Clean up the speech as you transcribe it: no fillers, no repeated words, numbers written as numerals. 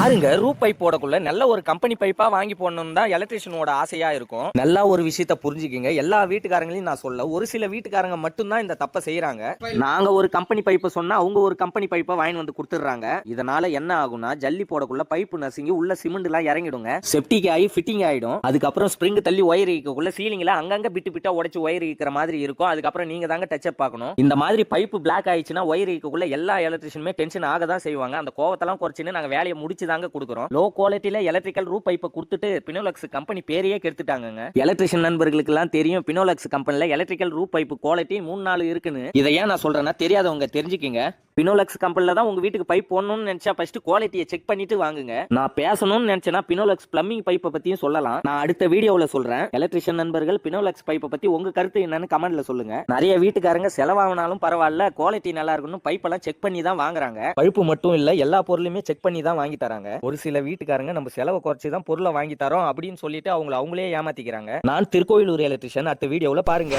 பாருங்க ரூப் பைப் போடக்குள்ள நல்ல ஒரு கம்பெனி பைப்பா வாங்கி போடணும் தான் எலக்ட்ரிஷியனோட ஆசையா இருக்கும். நல்லா ஒரு விஷயத்த புரிஞ்சுக்கிங்க. எல்லா வீட்டுக்காரங்களையும் நான் சொல்ல, ஒரு சில வீட்டுக்காரங்க மட்டும்தான் இந்த தப்பை செய்யறாங்க. நாங்க ஒரு கம்பெனி பைப்பை சொன்னா அவங்க ஒரு கம்பெனி பைப்பை வாங்கி வந்து கொடுத்துடுறாங்க. இதனால என்ன ஆகும்னா ஜல்லி போடக்குள்ள பைப்பு நசுங்கி உள்ள சிமெண்ட் எல்லாம் இறங்கிடுங்க. செப்டிக் ஆகி ஃபிட்டிங் ஆயிடும். அதுக்கப்புறம் ஸ்ப்ரிங் தள்ளி ஒயர் இழுக்கக்குள்ள சீலிங்ல அங்கங்க பிட்டு பிட்டா உடைச்சு ஒயர் இழுக்கிற மாதிரி இருக்கும். அதுக்கப்புறம் நீங்க தாங்க டச் அப் பார்க்கணும். இந்த மாதிரி பைப்பு பிளாக் ஆயிடுச்சுன்னா ஒயர் இழுக்கக்குள்ள எல்லா எலக்ட்ரிஷியனுமே டென்ஷன் ஆக தான் செய்வாங்க. அந்த கோவத்தெல்லாம் குறைச்சுன்னு நாங்க வேலையை முடிச்சு தாங்க கொடுக்குறோம். லோ குவாலிட்டில எலக்ட்ரிக்கல் ரூப் பைப்பை கொடுத்துட்டு பினோலக்ஸ் கம்பெனி பேரையே கெடுத்துட்டாங்க. எலக்ட்ரிஷியன் நண்பர்களுக்கு எல்லாம் தெரியும் பினோலக்ஸ் கம்பெனில எலக்ட்ரிக்கல் ரூப் பைப்பு குவாலிட்டி 3-4 இருக்குன்னு. இதை ஏன் நான் சொல்றேன்னா தெரியாதவங்க தெரிஞ்சுக்கிங்க. பினோலக்ஸ் கம்பெனில தான் உங்க வீட்டுக்கு பைப் போடணும்னு நினைச்சா ஃபர்ஸ்ட் குவாலிட்டியை செக் பண்ணிட்டு வாங்குங்க. நான் பேசணும்னு நினைச்சேன்னா பினோலக்ஸ் பிளம்பிங் பைப்பை பத்தியும் சொல்லலாம். நான் அடுத்த வீடியோல சொல்றேன். எலக்ட்ரிஷியன் நண்பர்கள் பினோலக்ஸ் பைப்பை பத்தி உங்க கருத்து என்னன்னு கமெண்ட்ல சொல்லுங்க. நிறைய வீட்டுக்காரங்க செலவானாலும் பரவாயில்ல, குவாலிட்டி நல்லா இருக்கணும் பைப் எல்லாம் செக் பண்ணி தான் வாங்குறாங்க. பைப்பு மட்டும் இல்ல எல்லா பொருளுமே செக் பண்ணி தான் வாங்கி தராங்க. ஒரு சில வீட்டுக்காரங்க நம்ம செலவை குறைச்சி தான் பொருளை வாங்கி தரோம் அப்படின்னு சொல்லிட்டு அவங்களே ஏமாத்திக்கிறாங்க. நான் திருக்கோயிலூர் எலக்ட்ரிஷியன். அடுத்த வீடியோல பாருங்க.